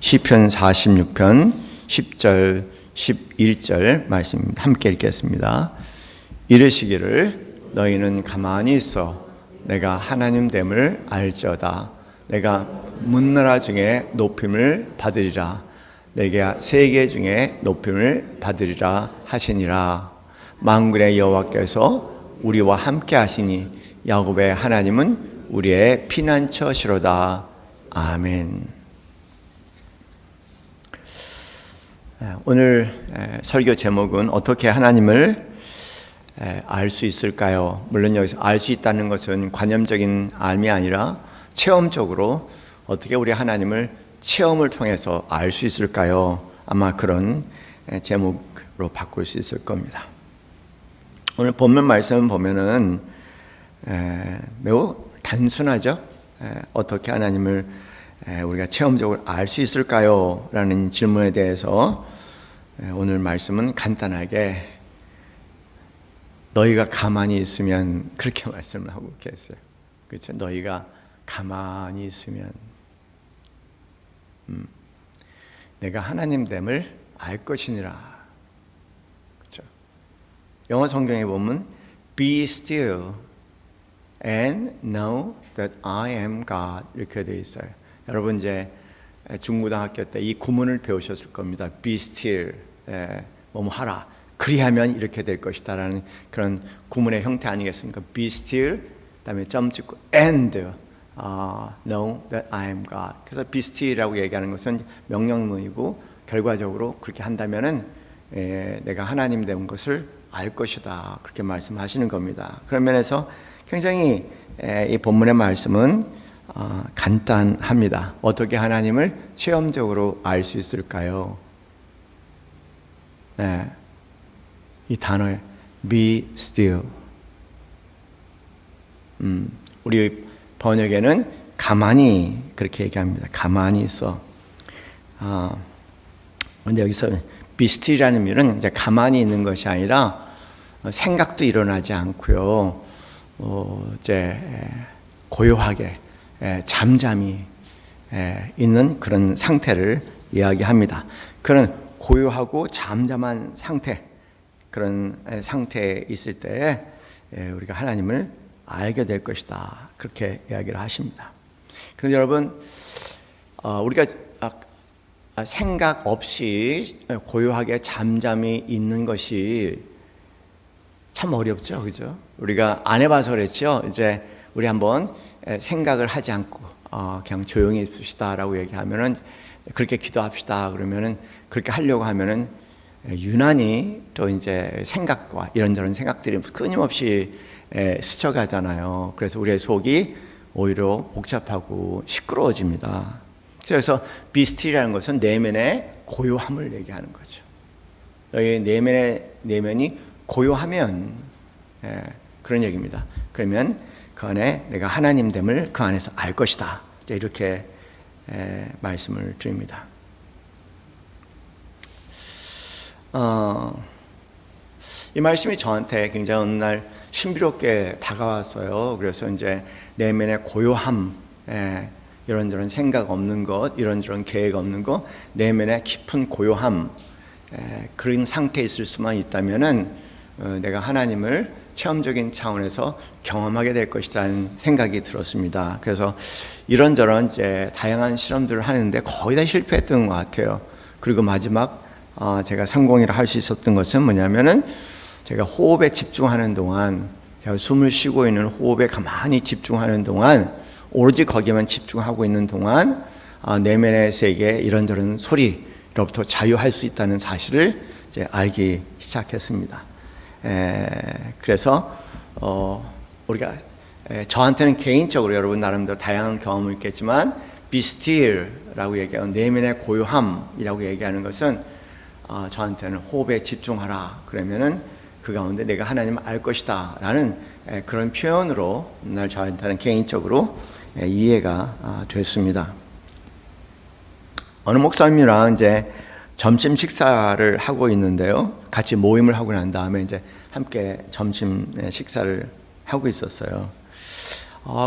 시편 46편 10절 11절 말씀입니다. 함께 읽겠습니다. 이르시기를 너희는 가만히 있어 내가 하나님 됨을 알지어다. 내가 문나라 중에 높임을 받으리라. 내가 세계 중에 높임을 받으리라 하시니라. 만군의 여호와께서 우리와 함께 하시니 야곱의 하나님은 우리의 피난처시로다. 아멘. 오늘 설교 제목은 어떻게 하나님을 알 수 있을까요? 물론 여기서 알 수 있다는 것은 관념적인 알미 아니라 체험적으로 어떻게 우리 하나님을 체험을 통해서 알 수 있을까요? 아마 그런 제목으로 바꿀 수 있을 겁니다. 오늘 본문 말씀 보면은 매우 단순하죠. 어떻게 하나님을 우리가 체험적으로 알 수 있을까요? 라는 질문에 대해서 오늘 말씀은 간단하게 너희가 가만히 있으면, 그렇게 말씀을 하고 계세요. 그렇죠? 너희가 가만히 있으면 내가 하나님 됨을 알 것이니라. 그렇죠? 영어 성경에 보면 Be still and know that I am God 이렇게 되어 있어요. 여러분 이제 중고등학교 때 이 구문을 배우셨을 겁니다. Be still, 뭐뭐 하라. 그리하면 이렇게 될 것이다라는 그런 구문의 형태 아니겠습니까? Be still, 그다음에 점 찍고 and know that I am God. 그래서 be still이라고 얘기하는 것은 명령문이고 결과적으로 그렇게 한다면은 내가 하나님 된 것을 알 것이다. 그렇게 말씀하시는 겁니다. 그런 면에서 굉장히 이 본문의 말씀은 간단합니다. 어떻게 하나님을 체험적으로 알 수 있을까요? 이 단어 be still. 우리 번역에는 가만히 그렇게 얘기합니다. 가만히 있어. 근데 여기서 be still이라는 의미는 이제 가만히 있는 것이 아니라 생각도 일어나지 않고요. 이제 고요하게 잠잠히 있는 그런 상태를 이야기합니다. 그런 고요하고 잠잠한 상태, 그런 상태에 있을 때 우리가 하나님을 알게 될 것이다. 그렇게 이야기를 하십니다. 그런데 여러분, 우리가 생각 없이 고요하게 잠잠히 있는 것이 참 어렵죠, 그죠? 우리가 안 해봐서 그랬죠. 이제 우리 한번 생각을 하지 않고 그냥 조용히 있읍시다라고 얘기하면은, 그렇게 기도합시다 그러면은, 그렇게 하려고 하면은 유난히 또 이제 생각과 이런저런 생각들이 끊임없이 스쳐가잖아요. 그래서 우리의 속이 오히려 복잡하고 시끄러워집니다. 그래서 be still이라는 것은 내면의 고요함을 얘기하는 거죠. 너희 내면이 고요하면 그런 얘기입니다. 그러면 그 안에 내가 하나님 됨을 그 안에서 알 것이다. 이렇게 말씀을 드립니다. 이 말씀이 저한테 굉장히 어느 날 신비롭게 다가왔어요. 그래서 이제 내면의 고요함, 이런저런 생각 없는 것, 이런저런 계획 없는 것, 내면의 깊은 고요함, 그런 상태에 있을 수만 있다면은 내가 하나님을 체험적인 차원에서 경험하게 될 것이라는 생각이 들었습니다. 그래서 이런저런 이제 다양한 실험들을 하는데 거의 다 실패했던 것 같아요. 그리고 마지막 제가 성공이라 할 수 있었던 것은 뭐냐면은 제가 호흡에 집중하는 동안, 제가 숨을 쉬고 있는 호흡에 가만히 집중하는 동안, 오로지 거기에만 집중하고 있는 동안 내면의 세계 이런저런 소리로부터 자유할 수 있다는 사실을 이제 알기 시작했습니다. 그래서 우리가 저한테는 개인적으로, 여러분 나름대로 다양한 경험이 있겠지만 be still라고 얘기하는 내면의 고요함이라고 얘기하는 것은 저한테는 호흡에 집중하라 그러면은 그 가운데 내가 하나님을 알 것이다 라는 그런 표현으로 날 저한테는 개인적으로 이해가 됐습니다. 어느 목사님이랑 이제 점심 식사를 하고 있는데요. 같이 모임을 하고 난 다음에 이제 함께 점심 식사를 하고 있었어요.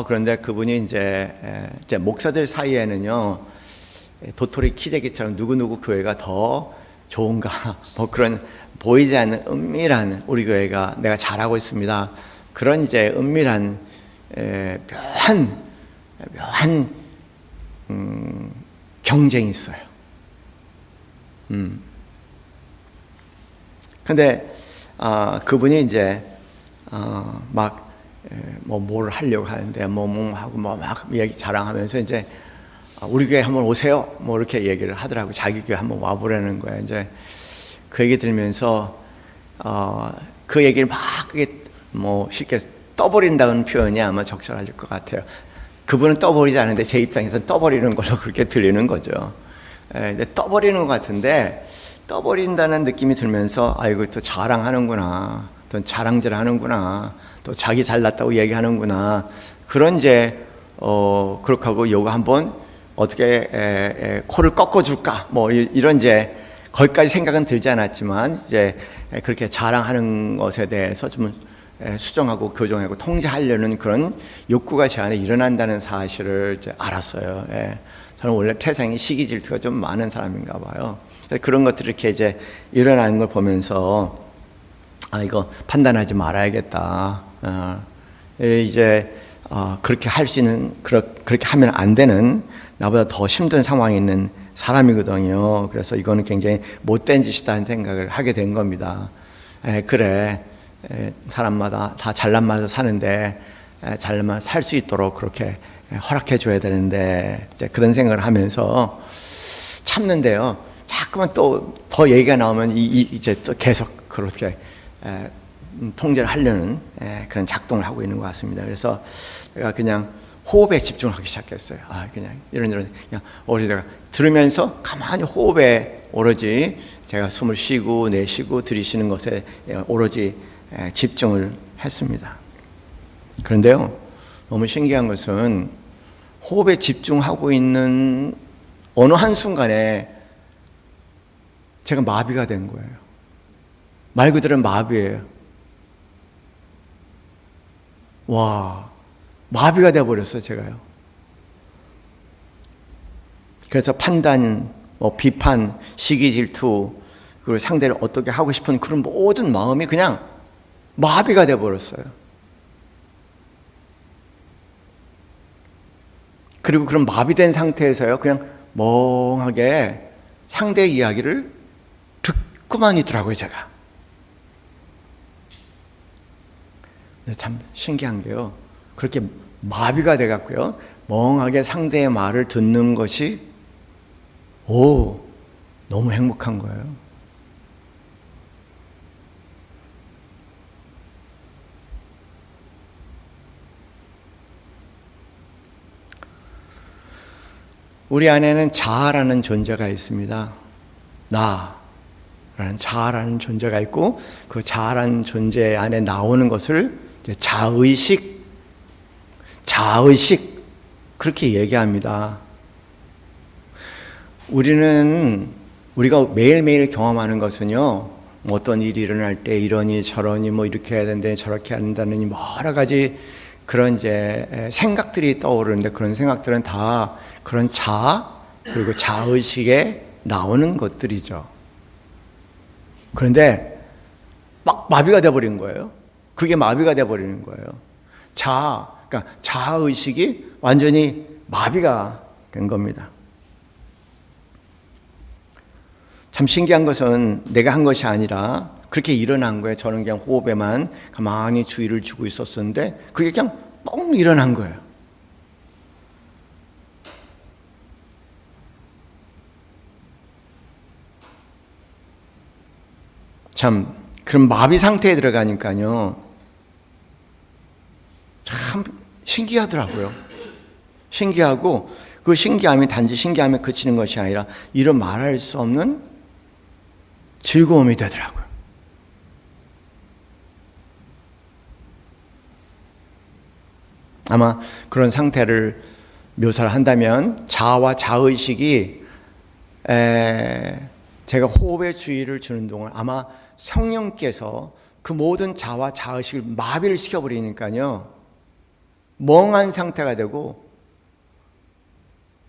그런데 그분이 이제 목사들 사이에는요, 도토리 키재기처럼 누구누구 교회가 더 좋은가 뭐 그런 보이지 않는 은밀한 우리 교회가 내가 잘하고 있습니다. 그런 이제 은밀한 묘한 경쟁이 있어요. 근데 그분이 이제 막 뭘 하려고 하는데 뭐 하고 뭐 막 얘기 자랑하면서 이제 우리 교회 한번 오세요. 뭐 이렇게 얘기를 하더라고. 자기 교회 한번 와보라는 거야. 이제 그 얘기 들으면서 그 얘기를 막 뭐 쉽게 떠버린다는 표현이 아마 적절할 것 같아요. 그분은 떠버리지 않은데 제 입장에서는 떠버리는 걸로 그렇게 들리는 거죠. 근데 떠버리는 것 같은데 떠버린다는 느낌이 들면서 아이고 또 자랑하는구나, 또 자랑질 하는구나, 또 자기 잘났다고 얘기하는구나. 그런 이제 그렇게 하고 요거 한번 어떻게 코를 꺾어줄까? 뭐 이런 이제 거기까지 생각은 들지 않았지만 이제 그렇게 자랑하는 것에 대해서 좀 수정하고 교정하고 통제하려는 그런 욕구가 제 안에 일어난다는 사실을 이제 알았어요. 저는 원래 태생이 시기 질투가 좀 많은 사람인가 봐요. 그런 것들이 이렇게 이제 일어나는 걸 보면서 이거 판단하지 말아야겠다. 이제 그렇게 할 수 있는 그렇게 하면 안 되는 나보다 더 힘든 상황에 있는 사람이거든요. 그래서 이거는 굉장히 못된 짓이다는 생각을 하게 된 겁니다. 그래. 사람마다 다 잘난 맛을 사는데 잘난 맛 살 수 있도록 그렇게 허락해 줘야 되는데 이제 그런 생각을 하면서 참는데요. 자꾸만 또 더 얘기가 나오면 이제 또 계속 그렇게 통제를 하려는 그런 작동을 하고 있는 것 같습니다. 그래서 제가 그냥 호흡에 집중을 하기 시작했어요. 그냥 이런 그냥 어디다가 들으면서 가만히 호흡에 오로지 제가 숨을 쉬고 내쉬고 들이쉬는 것에 오로지 집중을 했습니다. 그런데요, 너무 신기한 것은 호흡에 집중하고 있는 어느 한순간에 제가 마비가 된 거예요. 말 그대로 마비예요. 와, 마비가 돼버렸어요, 제가요. 그래서 판단, 비판, 시기 질투, 그리고 상대를 어떻게 하고 싶은 그런 모든 마음이 그냥 마비가 돼버렸어요. 그리고 그런 마비된 상태에서요, 그냥 멍하게 상대의 이야기를 듣고만 있더라고요, 제가. 참 신기한 게요, 그렇게 마비가 돼갖고요, 멍하게 상대의 말을 듣는 것이 너무 행복한 거예요. 우리 안에는 자아라는 존재가 있습니다. 나라는 자아라는 존재가 있고 그 자아라는 존재 안에 나오는 것을 이제 자의식 그렇게 얘기합니다. 우리가 매일매일 경험하는 것은요, 어떤 일이 일어날 때 이러니 저러니 뭐 이렇게 해야 된다니 저렇게 해야 된다니 여러 가지 그런 이제 생각들이 떠오르는데 그런 생각들은 다 그런 자아 그리고 자의식에 나오는 것들이죠. 그런데 막 마비가 돼버린 거예요. 그게 마비가 돼버리는 거예요. 그러니까 자의식이 완전히 마비가 된 겁니다. 참 신기한 것은 내가 한 것이 아니라 그렇게 일어난 거예요. 저는 그냥 호흡에만 가만히 주의를 주고 있었는데 그게 그냥 뻥 일어난 거예요. 참 그런 마비 상태에 들어가니까요, 참 신기하더라고요. 신기하고 그 신기함이 단지 신기함에 그치는 것이 아니라 이런 말할 수 없는 즐거움이 되더라고요. 아마 그런 상태를 묘사를 한다면 자아와 자의식이 제가 호흡에 주의를 주는 동안 아마 성령께서 그 모든 자아와 자의식을 마비를 시켜버리니까요, 멍한 상태가 되고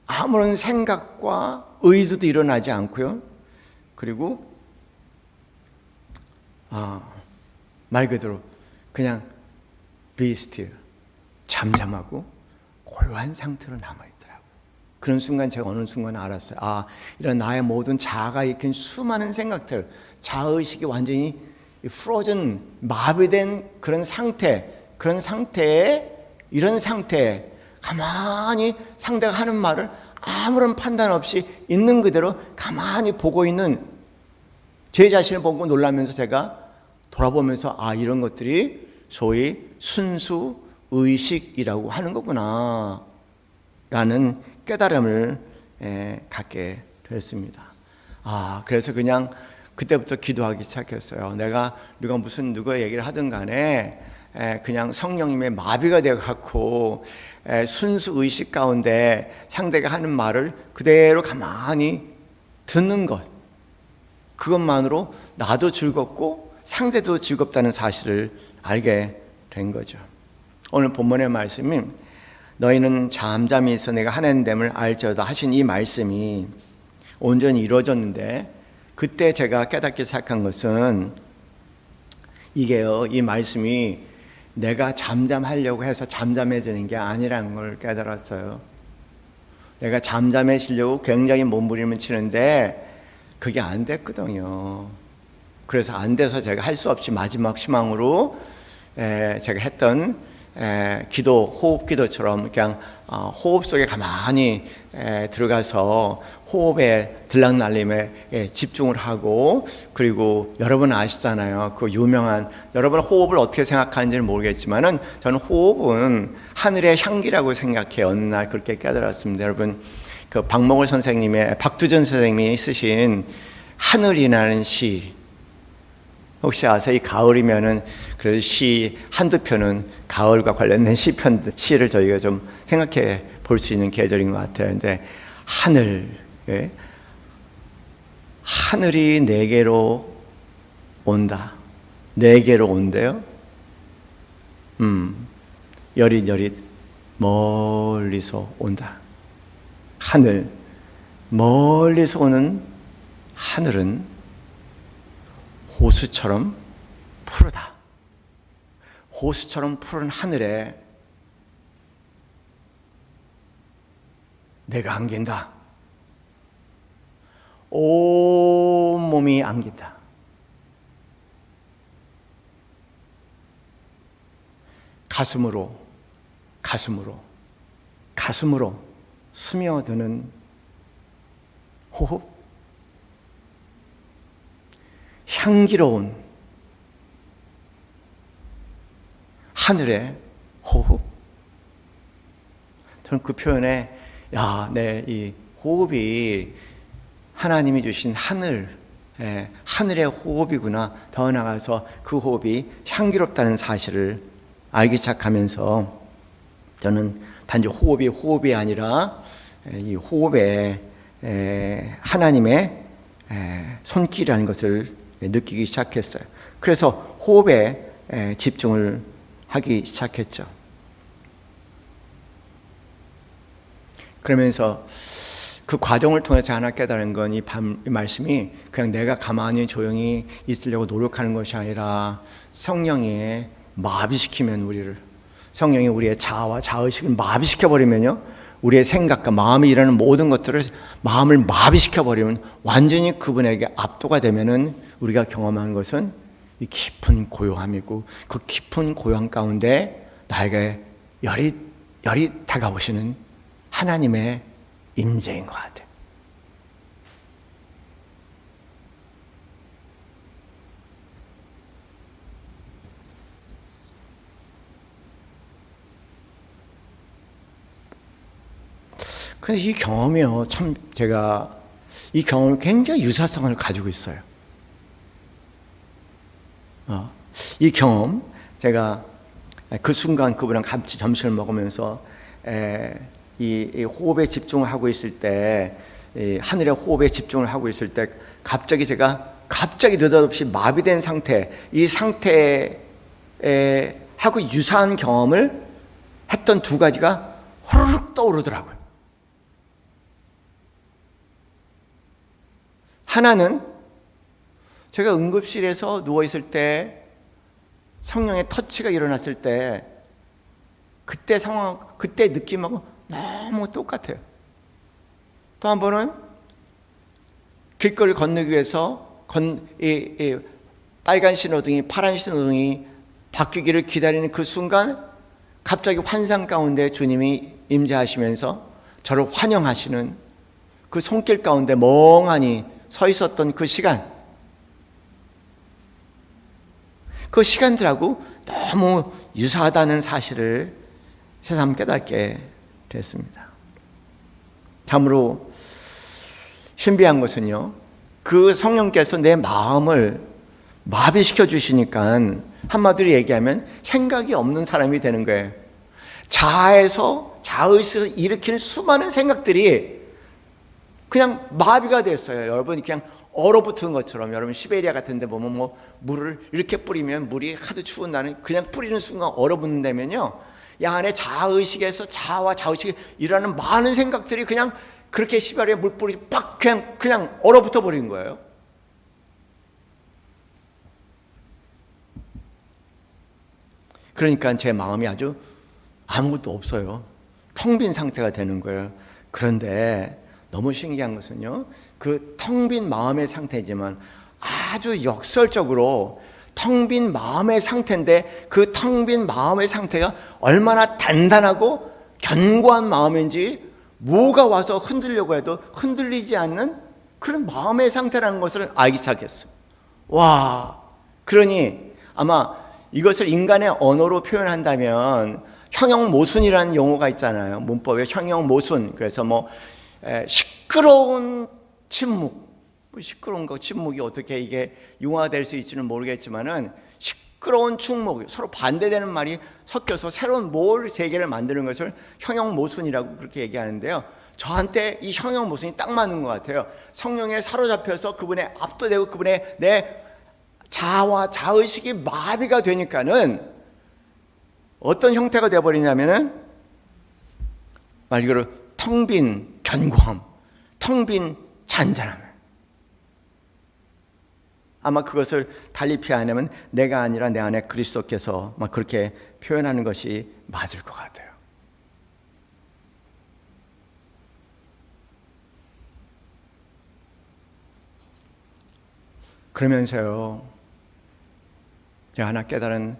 아무런 생각과 의도도 일어나지 않고요. 그리고 말 그대로 그냥 be still, 잠잠하고 고요한 상태로 남아있더라고요. 그런 순간 제가 어느 순간 알았어요. 이런 나의 모든 자아가 익힌 수많은 생각들, 자아의식이 완전히 프로즌, 마비된 그런 상태에 이런 상태에 가만히 상대가 하는 말을 아무런 판단 없이 있는 그대로 가만히 보고 있는 제 자신을 보고 놀라면서 제가 돌아보면서 이런 것들이 소위 순수 의식이라고 하는 거구나 라는 깨달음을 갖게 됐습니다. 그래서 그냥 그때부터 기도하기 시작했어요. 누가 무슨 누가 얘기를 하든 간에 그냥 성령님의 마비가 되어갖고 순수 의식 가운데 상대가 하는 말을 그대로 가만히 듣는 것, 그것만으로 나도 즐겁고 상대도 즐겁다는 사실을 알게 된 거죠. 오늘 본문의 말씀이 너희는 잠잠히 있어 내가 하나님됨을 알지어다 하신 이 말씀이 온전히 이루어졌는데, 그때 제가 깨닫기 시작한 것은 이게요, 이 말씀이 내가 잠잠하려고 해서 잠잠해지는 게 아니라는 걸 깨달았어요. 내가 잠잠해지려고 굉장히 몸부림을 치는데 그게 안 됐거든요. 그래서 안 돼서 제가 할 수 없이 마지막 희망으로 제가 했던 기도, 호흡 기도처럼 그냥 호흡 속에 가만히 들어가서 호흡에 들락날림에 집중을 하고, 그리고 여러분 아시잖아요. 그 유명한, 여러분 호흡을 어떻게 생각하는지는 모르겠지만은 저는 호흡은 하늘의 향기라고 생각해요. 어느 날 그렇게 깨달았습니다. 여러분 그 박목월 선생님의, 박두전 선생님이 쓰신 하늘이라는 시 혹시 아세요? 이 가을이면은 그래도 시 한두 편은 가을과 관련된 시를 저희가 좀 생각해 볼 수 있는 계절인 것 같아요. 근데 하늘이 내게로 온다. 내게로 온대요. 여릿여릿 멀리서 온다. 하늘, 멀리서 오는 하늘은 호수처럼 푸르다. 호수처럼 푸른 하늘에 내가 안긴다. 온몸이 안긴다. 가슴으로 스며드는 호흡, 향기로운 하늘의 호흡. 저는 그 표현에 내 이 호흡이 하나님이 주신 하늘의 호흡이구나. 더 나아가서 그 호흡이 향기롭다는 사실을 알기 시작하면서 저는 단지 호흡이 아니라 이 호흡에 하나님의 손길이라는 것을 느끼기 시작했어요. 그래서 호흡에 집중을 하기 시작했죠. 그러면서 그 과정을 통해서 하나 깨달은 건 이 말씀이 그냥 내가 가만히 조용히 있으려고 노력하는 것이 아니라 성령이 마비시키면 성령이 우리의 자아와 자의식을 마비시켜버리면요, 우리의 생각과 마음이 일하는 모든 것들을 마음을 마비시켜버리면 완전히 그분에게 압도가 되면은 우리가 경험하는 것은 이 깊은 고요함이고, 그 깊은 고요함 가운데 나에게 여릿 다가오시는 하나님의 임재인 것 같아요. 근데 이 경험이요, 참 제가 이 경험을 굉장히 유사성을 가지고 있어요. 이 경험, 제가 그 순간 그분랑 같이 점심을 먹으면서 이 호흡에 집중을 하고 있을 때, 하늘의 호흡에 집중을 하고 있을 때 갑자기 느닷없이 마비된 상태, 이 상태에 하고 유사한 경험을 했던 두 가지가 호로록 떠오르더라고요. 하나는 제가 응급실에서 누워있을 때 성령의 터치가 일어났을 때 그때 상황, 그때 느낌하고 너무 똑같아요. 또 한 번은 길거리 건너기 위해서 빨간 신호등이 파란 신호등이 바뀌기를 기다리는 그 순간 갑자기 환상 가운데 주님이 임재하시면서 저를 환영하시는 그 손길 가운데 멍하니 서 있었던 그 시간, 그 시간들하고 너무 유사하다는 사실을 새삼 깨닫게 됐습니다. 참으로 신비한 것은요, 그 성령께서 내 마음을 마비시켜 주시니까 한마디로 얘기하면 생각이 없는 사람이 되는 거예요. 자아에서 일으키는 수많은 생각들이 그냥 마비가 됐어요. 여러분 그냥 얼어붙은 것처럼, 여러분 시베리아 같은 데 보면 뭐 물을 이렇게 뿌리면 물이 하도 추운 날은 그냥 뿌리는 순간 얼어붙는다면요, 이 안에 자아의식에서 자아와 자의식이 일어나는 많은 생각들이 그냥 그렇게 시베리아 물뿌리 빡 그냥 얼어붙어 버린 거예요. 그러니까 제 마음이 아주 아무것도 없어요. 텅 빈 상태가 되는 거예요. 그런데 너무 신기한 것은요, 그 텅 빈 마음의 상태지만 아주 역설적으로 텅 빈 마음의 상태인데, 그 텅 빈 마음의 상태가 얼마나 단단하고 견고한 마음인지 뭐가 와서 흔들려고 해도 흔들리지 않는 그런 마음의 상태라는 것을 알기 시작했어요. 와, 그러니 아마 이것을 인간의 언어로 표현한다면 형용모순이라는 용어가 있잖아요. 문법에 형용모순. 그래서 뭐 시끄러운 침묵, 시끄러운 거 침묵이 어떻게 이게 융화될 수 있지는 모르겠지만은 시끄러운 충목, 서로 반대되는 말이 섞여서 새로운 뭘 세계를 만드는 것을 형용모순이라고 그렇게 얘기하는데요. 저한테 이 형용모순이 딱 맞는 것 같아요. 성령에 사로잡혀서 그분의 압도되고 그분의 내 자아와 자의식이 마비가 되니까는 어떤 형태가 되어버리냐면은 말 그대로 텅 빈 견고함, 텅 빈 잔잔함. 아마 그것을 달리 표현하면 내가 아니라 내 안에 그리스도께서 막 그렇게 표현하는 것이 맞을 것 같아요. 그러면서요, 제가 하나 깨달은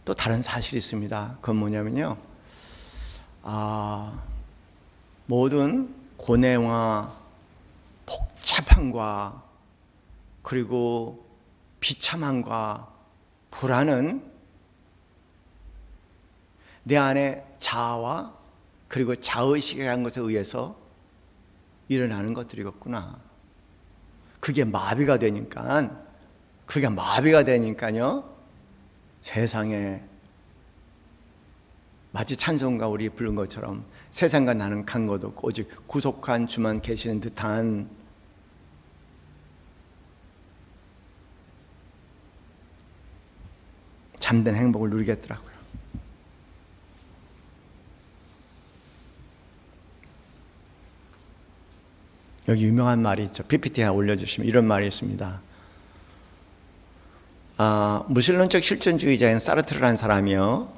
또 다른 사실이 있습니다. 그건 뭐냐면요, 모든 고뇌와 복잡함과 그리고 비참함과 불안은 내 안에 자아와 그리고 자의식이라는 것에 의해서 일어나는 것들이겠구나. 그게 마비가 되니까요, 세상에 마치 찬송가 우리 부른 것처럼 세상과 나는 간 것 없고 오직 구속한 주만 계시는 듯한 참된 행복을 누리겠더라고요. 여기 유명한 말이 있죠. PPT에 올려주시면 이런 말이 있습니다. 무신론적 실존주의자인 사르트르라는 사람이요,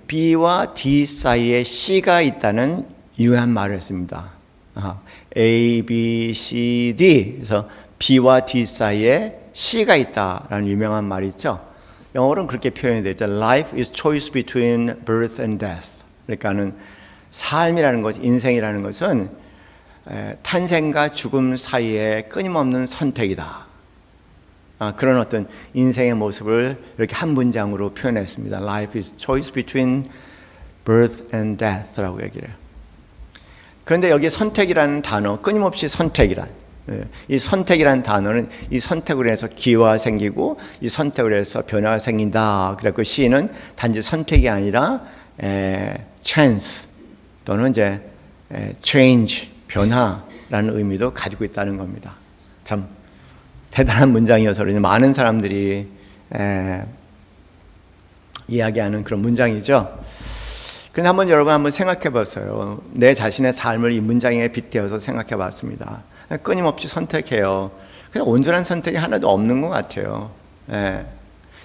B와 D 사이에 C가 있다는 유명한 말을 했습니다. A, B, C, D. 그래서 B와 D 사이에 C가 있다라는 유명한 말이 있죠. 영어로는 그렇게 표현이 되죠. Life is choice between birth and death. 그러니까는 삶이라는 것, 인생이라는 것은 탄생과 죽음 사이에 끊임없는 선택이다. 그런 어떤 인생의 모습을 이렇게 한 문장으로 표현했습니다. Life is choice between birth and death라고 얘기를 해요. 그런데 여기 선택이라는 단어, 끊임없이 선택이란, 이 선택이라는 단어는 이 선택으로 해서 기회가 생기고 이 선택으로 해서 변화가 생긴다. 그래서 C는 단지 선택이 아니라 chance 또는 이제 change, 변화라는 의미도 가지고 있다는 겁니다. 참 대단한 문장이어서 많은 사람들이 이야기하는 그런 문장이죠. 그런데 여러분 한번 생각해 보세요. 내 자신의 삶을 이 문장에 빗대어서 생각해 봤습니다. 끊임없이 선택해요. 그냥 온전한 선택이 하나도 없는 것 같아요. 예.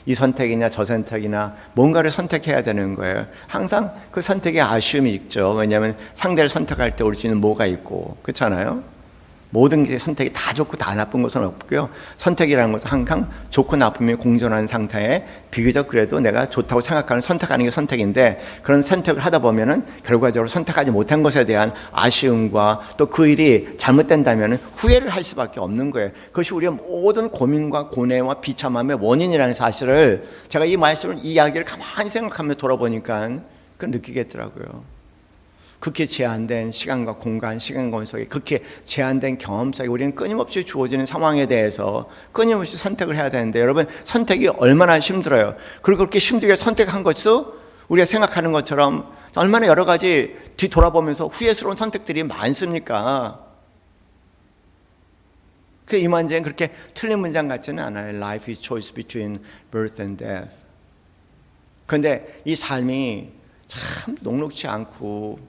이 선택이냐 저 선택이나 뭔가를 선택해야 되는 거예요. 항상 그 선택에 아쉬움이 있죠. 왜냐하면 상대를 선택할 때 올 수 있는 뭐가 있고, 그렇잖아요. 모든 게 선택이 다 좋고 다 나쁜 것은 없고요. 선택이라는 것은 항상 좋고 나쁨이 공존한 상태에 비교적 그래도 내가 좋다고 생각하는 선택하는 게 선택인데, 그런 선택을 하다 보면은 결과적으로 선택하지 못한 것에 대한 아쉬움과 또 그 일이 잘못된다면 후회를 할 수밖에 없는 거예요. 그것이 우리의 모든 고민과 고뇌와 비참함의 원인이라는 사실을 제가 이 말씀을, 이 이야기를 가만히 생각하며 돌아보니까 그 느끼겠더라고요. 그렇게 제한된 시간과 공간, 시간과 속에 그렇게 제한된 경험 속에 우리는 끊임없이 주어지는 상황에 대해서 끊임없이 선택을 해야 되는데, 여러분, 선택이 얼마나 힘들어요. 그리고 그렇게 힘들게 선택한 것은 우리가 생각하는 것처럼 얼마나 여러 가지 뒤돌아보면서 후회스러운 선택들이 많습니까? 그 이 문제는 그렇게 틀린 문장 같지는 않아요. Life is choice between birth and death. 그런데 이 삶이 참 녹록지 않고,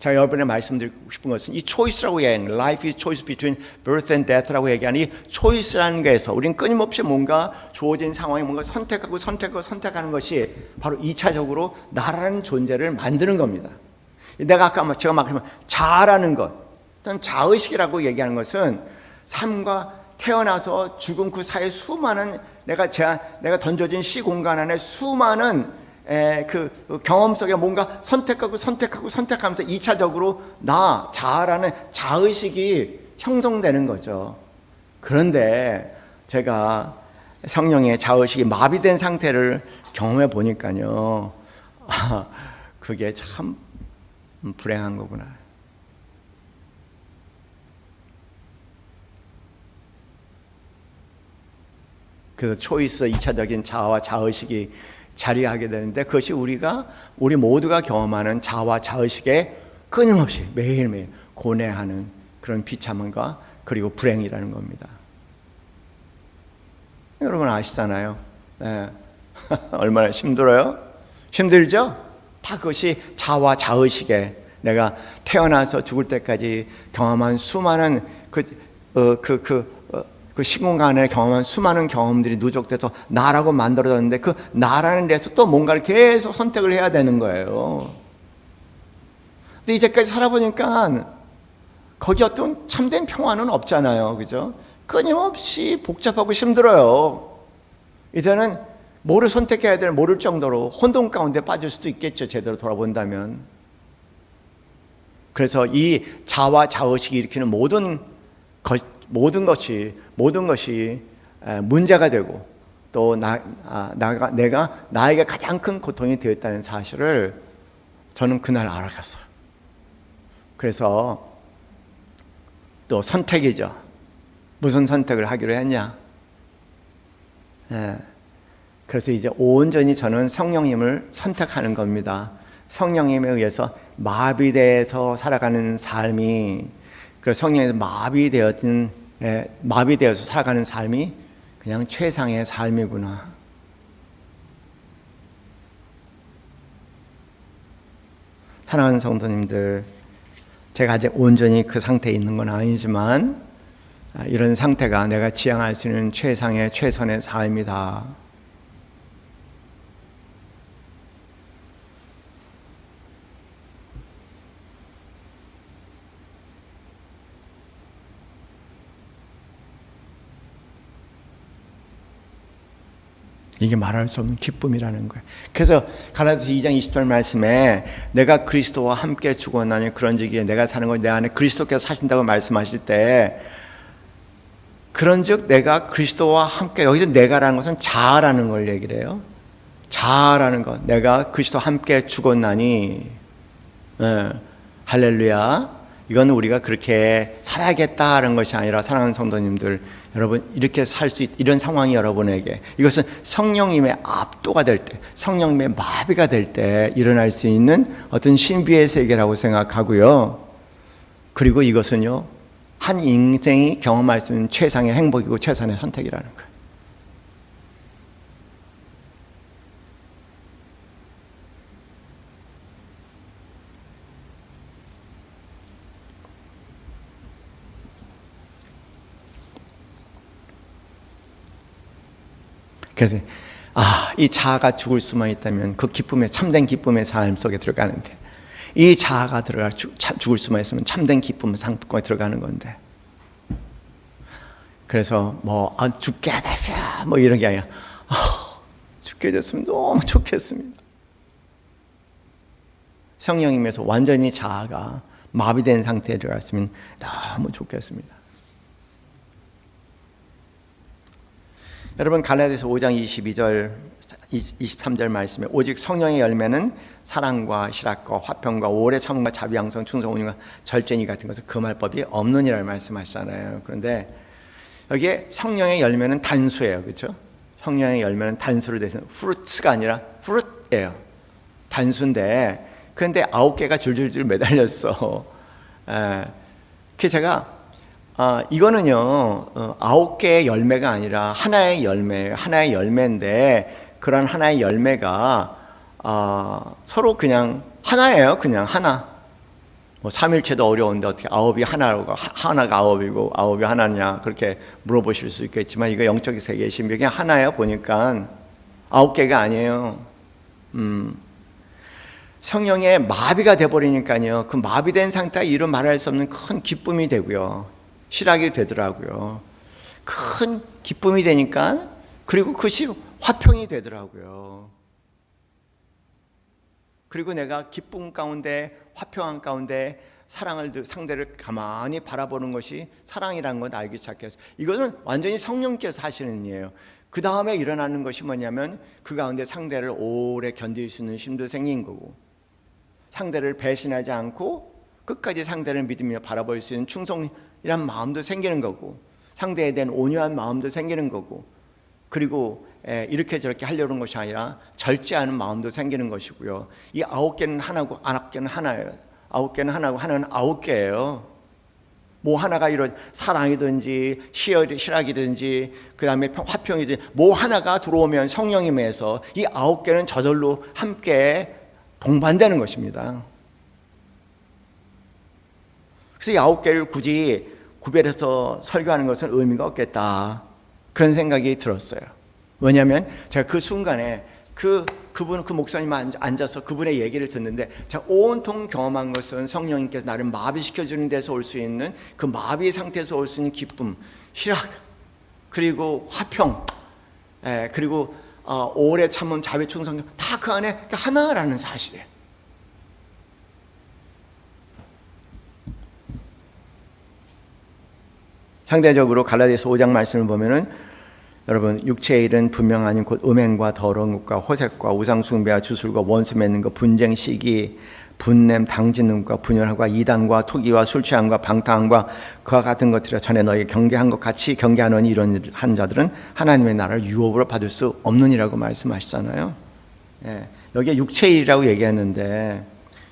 제가 여러분에 말씀드리고 싶은 것은 이 choice라고 얘기하는, life is choice between birth and death라고 얘기하는 이 choice라는 것에서 우리는 끊임없이 뭔가 주어진 상황에 뭔가 선택하는 것이 바로 2차적으로 나라는 존재를 만드는 겁니다. 내가 아까 제가 막 자아라는 것, 어떤 자의식이라고 얘기하는 것은 삶과 태어나서 죽음 그 사이에 수많은 내가 던져진 시공간 안에 수많은 그 경험 속에 뭔가 선택하면서 2차적으로 나, 자아라는 자의식이 형성되는 거죠. 그런데 제가 성령의 자의식이 마비된 상태를 경험해 보니까요, 그게 참 불행한 거구나. 그래서 초이스 2차적인 자아와 자의식이 자리하게 되는데, 그것이 우리 모두가 경험하는 자아와 자의식에 끊임없이 매일매일 고뇌하는 그런 비참함과 그리고 불행이라는 겁니다. 여러분 아시잖아요. 네. 얼마나 힘들어요? 힘들죠? 다 그것이 자아와 자의식에 내가 태어나서 죽을 때까지 경험한 수많은 그 시공간에 경험한 수많은 경험들이 누적돼서 나라고 만들어졌는데, 그 나라는 데서 또 뭔가를 계속 선택을 해야 되는 거예요. 근데 이제까지 살아보니까 거기 어떤 참된 평화는 없잖아요. 그죠? 끊임없이 복잡하고 힘들어요. 이제는 뭐를 선택해야 될지 모를 정도로 혼돈 가운데 빠질 수도 있겠죠. 제대로 돌아본다면. 그래서 이 자와 자의식이 일으키는 모든 것이 문제가 되고, 또 내가 나에게 가장 큰 고통이 되었다는 사실을 저는 그날 알았어요. 그래서 또 선택이죠. 무슨 선택을 하기로 했냐? 그래서 이제 온전히 저는 성령님을 선택하는 겁니다. 성령님에 의해서 마비돼서 살아가는 삶이, 그래서 성령에서 마비되어서 살아가는 삶이 그냥 최상의 삶이구나. 사랑하는 성도님들, 제가 아직 온전히 그 상태에 있는 건 아니지만 이런 상태가 내가 지향할 수 있는 최선의 삶이다. 이게 말할 수 없는 기쁨이라는 거예요. 그래서 갈라디아서 2장 20절 말씀에 내가 그리스도와 함께 죽었나니 그런즉 내가 사는 것 내 안에 그리스도께서 사신다고 말씀하실 때, 그런즉 내가 그리스도와 함께, 여기서 내가라는 것은 자아라는 걸 얘기를 해요. 자아라는 것, 내가 그리스도와 함께 죽었나니, 할렐루야. 이건 우리가 그렇게 살아야겠다는 것이 아니라, 사랑하는 성도님들, 여러분 이렇게 살 수 이런 상황이 여러분에게, 이것은 성령님의 압도가 될 때, 성령님의 마비가 될 때 일어날 수 있는 어떤 신비의 세계라고 생각하고요. 그리고 이것은요, 한 인생이 경험할 수 있는 최상의 행복이고 최선의 선택이라는 거예요. 그래서 이 자아가 죽을 수만 있다면 그 기쁨의 참된 기쁨의 삶 속에 들어가는데, 이 자아가 죽을 수만 있으면 참된 기쁨의 상품권에 들어가는 건데, 그래서 죽게 되면 이런 게 아니라 죽게 됐으면 너무 좋겠습니다. 성령님에서 완전히 자아가 마비된 상태에 들어갔으면 너무 좋겠습니다. 여러분, 갈라디아서 5장 22절 23절 말씀에 오직 성령의 열매는 사랑과 희락과 화평과 오래 참음과 자비 양성 충성 온유와 절제니 같은 것을 금할 법이 없느니라고 말씀하시잖아요. 그런데 여기에 성령의 열매는 단수예요. 그렇죠? 성령의 열매는 단수로 되는 프루트가 아니라 프루트예요. 단수인데 그런데 9개가 줄줄줄 매달렸어. 그래서 제가 이거는요 9개의 열매가 아니라 하나의 열매예요. 하나의 열매인데 그런 하나의 열매가 서로 그냥 하나예요. 그냥 하나. 삼일체도 어려운데 어떻게 9이 하나라고, 하나가 9이고 9이 하나냐 그렇게 물어보실 수 있겠지만, 이거 영적 세계의 신비 그냥 하나예요. 보니까 9개가 아니에요. 성령의 마비가 돼버리니까요, 그 마비된 상태가 이루 말할 수 없는 큰 기쁨이 되고요, 희락이 되더라고요. 큰 기쁨이 되니까, 그리고 그것이 화평이 되더라고요. 그리고 내가 기쁨 가운데, 화평한 가운데 상대를 가만히 바라보는 것이 사랑이라는 건 알기 시작해서, 이거는 완전히 성령께서 하시는 일이에요. 그 다음에 일어나는 것이 뭐냐면 그 가운데 상대를 오래 견딜 수 있는 힘도 생긴 거고, 상대를 배신하지 않고 끝까지 상대를 믿으며 바라볼 수 있는 충성이란 마음도 생기는 거고, 상대에 대한 온유한 마음도 생기는 거고, 그리고 이렇게 저렇게 하려는 것이 아니라 절제하는 마음도 생기는 것이고요. 이 9개는 하나고 9개는 하나예요. 9개는 하나고 하나는 9개예요. 뭐 하나가 이런 사랑이든지 희락이든지 그 다음에 화평이든지 뭐 하나가 들어오면 성령님에서 이 9개는 저절로 함께 동반되는 것입니다. 그래서 이 9개를 굳이 구별해서 설교하는 것은 의미가 없겠다, 그런 생각이 들었어요. 왜냐하면 제가 그 순간에 그 목사님 앉아서 그분의 얘기를 듣는데, 제가 온통 경험한 것은 성령님께서 나를 마비시켜주는 데서 올 수 있는 그 마비 상태에서 올 수 있는 기쁨, 희락, 그리고 화평, 그리고 오래 참음, 자비, 충성, 다 그 안에 하나라는 사실이에요. 상대적으로 갈라디아서 5장 말씀을 보면은, 여러분, 육체의 일은 분명 아닌 곧 음행과 더러운 것과 호색과 우상숭배와 주술과 원수 맺는 것, 분쟁, 시기, 분냄, 당짓는 것과 분열과 이단과 투기와 술취함과 방탕함과 그와 같은 것들이라 전에 너희 경계한 것 같이 경계하노니 이런 한 자들은 하나님의 나라를 유업으로 받을 수 없느니라고 말씀하시잖아요. 여기에 육체의 일이라고 얘기했는데,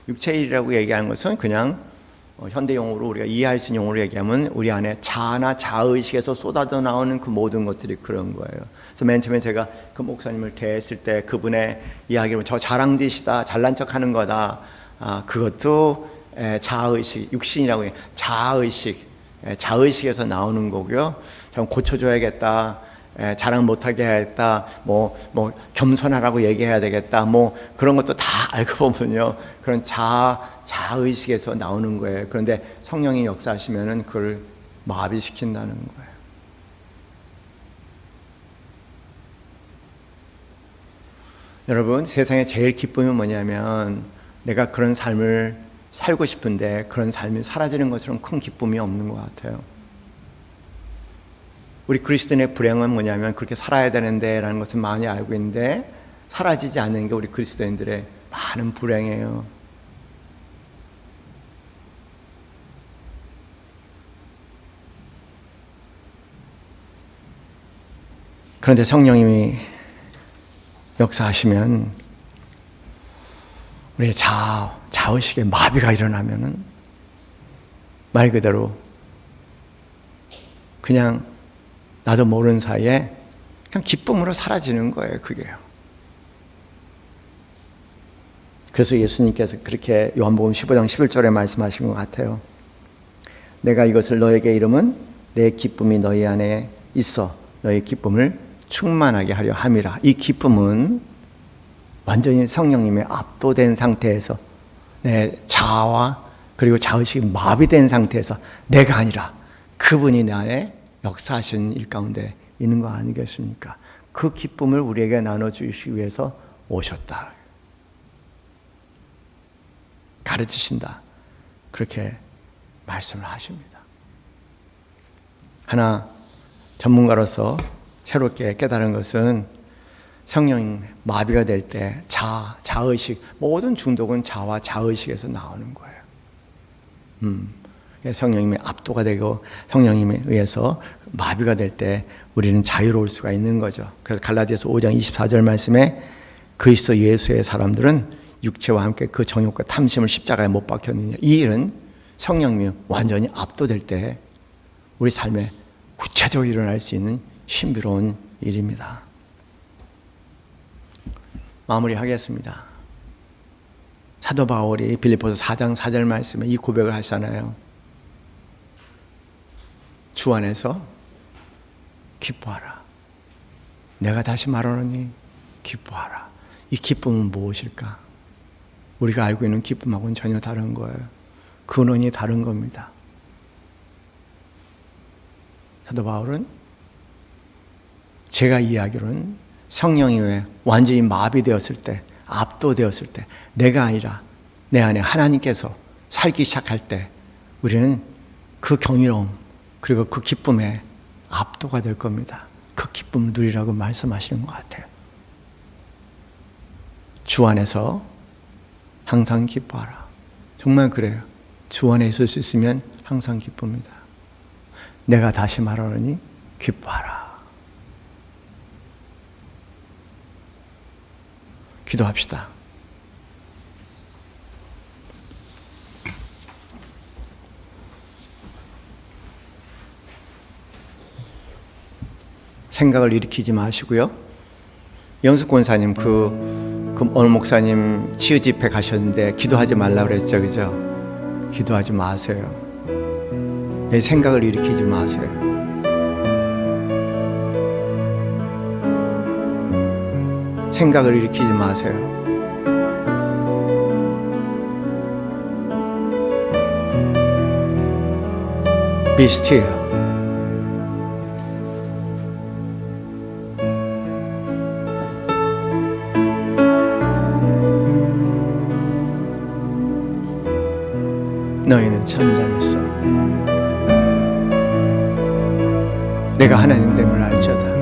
육체의 일이라고 얘기하는 것은 그냥 현대 용어로 우리가 이해할 수 있는 용어로 얘기하면 우리 안에 자아나 자의식에서 쏟아져 나오는 그 모든 것들이 그런 거예요. 그래서 맨 처음에 제가 그 목사님을 대했을 때 그분의 이야기를 저 자랑짓이다, 잘난 척하는 거다, 그것도 자의식, 육신이라고 해요. 자의식에서 나오는 거고요. 좀 고쳐줘야겠다, 자랑 못하게 해야겠다, 뭐 겸손하라고 얘기해야 되겠다, 뭐 그런 것도 다 알고 보면요, 그런 자의식에서 나오는 거예요. 그런데 성령이 역사하시면은 그걸 마비시킨다는 거예요. 여러분, 세상에 제일 기쁨이 뭐냐면, 내가 그런 삶을 살고 싶은데 그런 삶이 사라지는 것처럼 큰 기쁨이 없는 것 같아요. 우리 그리스도인의 불행은 뭐냐면, 그렇게 살아야 되는데 라는 것을 많이 알고 있는데 사라지지 않는 게 우리 그리스도인들의 많은 불행이에요. 그런데 성령님이 역사하시면 우리의 자의식에 마비가 일어나면은 말 그대로 그냥 나도 모르는 사이에 그냥 기쁨으로 사라지는 거예요. 그게요. 그래서 예수님께서 그렇게 요한복음 15장 11절에 말씀하신 것 같아요. 내가 이것을 너에게 이름은 내 기쁨이 너희 안에 있어 너희 기쁨을 충만하게 하려 함이라. 이 기쁨은 완전히 성령님의 압도된 상태에서 내 자아와 그리고 자의식이 마비된 상태에서 내가 아니라 그분이 내 안에 역사하시는 일 가운데 있는 거 아니겠습니까? 그 기쁨을 우리에게 나눠주시기 위해서 오셨다. 가르치신다. 그렇게 말씀을 하십니다. 하나 전문가로서 새롭게 깨달은 것은 성령 마비가 될 때 자의식, 모든 중독은 자와 자의식에서 나오는 거예요. 성령님의 압도가 되고 성령님에 의해서 마비가 될 때 우리는 자유로울 수가 있는 거죠. 그래서 갈라디아서 5장 24절 말씀에 그리스도 예수의 사람들은 육체와 함께 그 정욕과 탐심을 십자가에 못 박혔느냐. 이 일은 성령님이 완전히 압도될 때 우리 삶에 구체적으로 일어날 수 있는 신비로운 일입니다. 마무리하겠습니다. 사도 바울이 빌립보서 4장 4절 말씀에 이 고백을 하시잖아요. 주 안에서 기뻐하라. 내가 다시 말하노니 기뻐하라. 이 기쁨은 무엇일까? 우리가 알고 있는 기쁨하고는 전혀 다른 거예요. 근원이 다른 겁니다. 사도 바울은 제가 이해하기로는 성령이 왜 완전히 마비되었을 때, 압도되었을 때, 내가 아니라 내 안에 하나님께서 살기 시작할 때 우리는 그 경이로움 그리고 그 기쁨에 압도가 될 겁니다. 그 기쁨을 누리라고 말씀하시는 것 같아요. 주 안에서 항상 기뻐하라. 정말 그래요. 주 안에 있을 수 있으면 항상 기쁩니다. 내가 다시 말하노니 기뻐하라. 기도합시다. 생각을 일으키지 마시고요. 영숙 권사님 어느 목사님 치유 집회 가셨는데 기도하지 말라고 그랬죠, 그죠? 기도하지 마세요. 생각을 일으키지 마세요. 생각을 일으키지 마세요. Be still. 너희는 잠잠했어. 내가 하나님 됨을 알지어다.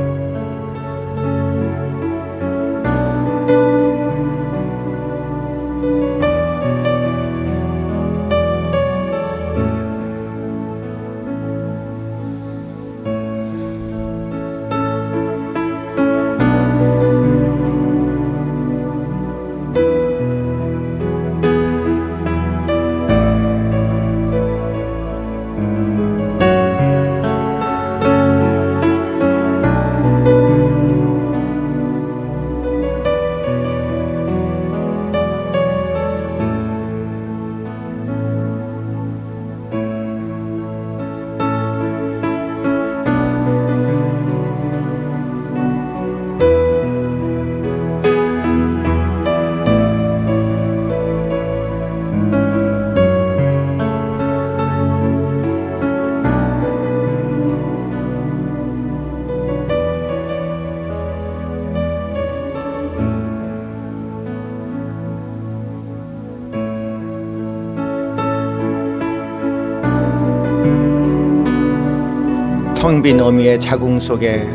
텅 빈 어미의 자궁 속에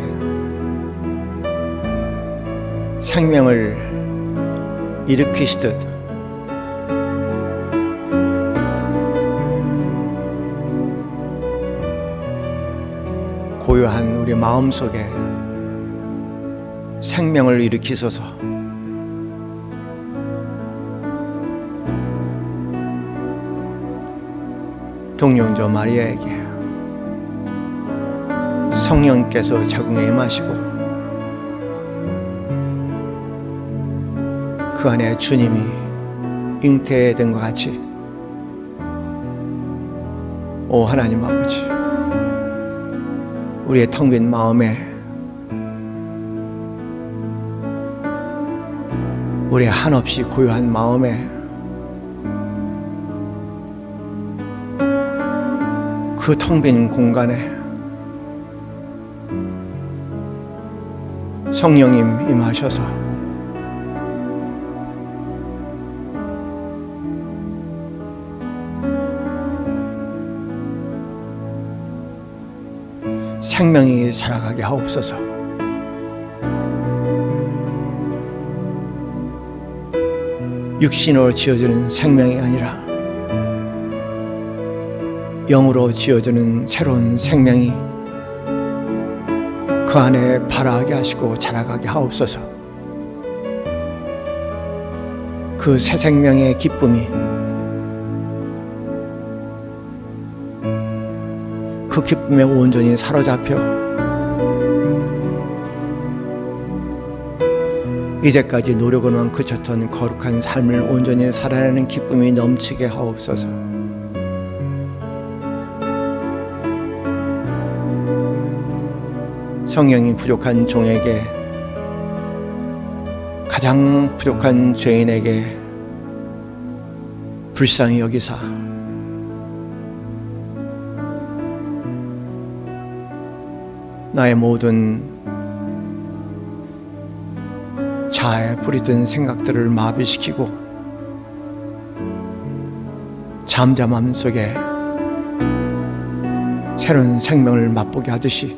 생명을 일으키시듯 고요한 우리 마음 속에 생명을 일으키소서. 동령조 마리아에게 성령께서 자궁에 임하시고 그 안에 주님이 잉태된 것 같이 오 하나님 아버지, 우리의 텅 빈 마음에 우리의 한없이 고요한 마음에 그 텅 빈 공간에 성령님 임하셔서 생명이 살아가게 하옵소서. 육신으로 지어지는 생명이 아니라 영으로 지어지는 새로운 생명이 그 안에 발아하게 하시고 자라가게 하옵소서. 그 새 생명의 기쁨이, 그 기쁨에 온전히 사로잡혀 이제까지 노력으로만 그쳤던 거룩한 삶을 온전히 살아내는 기쁨이 넘치게 하옵소서. 성령이 부족한 종에게, 가장 부족한 죄인에게 불쌍히 여기사 나의 모든 자아에 뿌리든 생각들을 마비시키고 잠잠함 속에 새로운 생명을 맛보게 하듯이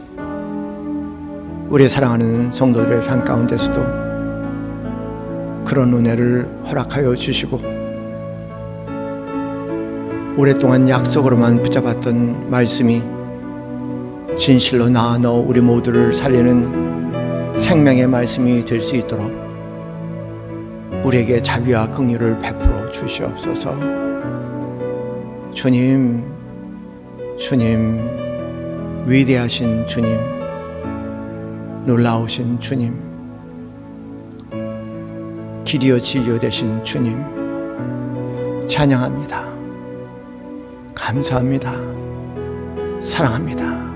우리 사랑하는 성도들의 한가운데서도 그런 은혜를 허락하여 주시고, 오랫동안 약속으로만 붙잡았던 말씀이 진실로 나 너 우리 모두를 살리는 생명의 말씀이 될 수 있도록 우리에게 자비와 긍휼을 베풀어 주시옵소서. 주님, 주님, 위대하신 주님, 놀라우신 주님, 길이요 진리요 되신 주님, 찬양합니다. 감사합니다. 사랑합니다.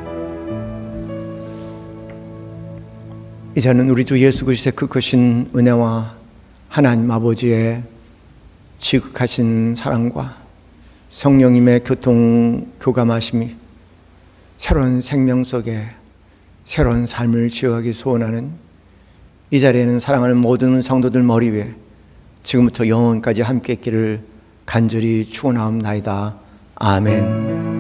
이제는 우리 주 예수 그리스도의 그 크신 은혜와 하나님 아버지의 지극하신 사랑과 성령님의 교감하심이 새로운 생명 속에 새로운 삶을 지어가기 소원하는 이 자리에는 사랑하는 모든 성도들 머리 위에 지금부터 영원까지 함께 있기를 간절히 축원하옵나이다. 아멘.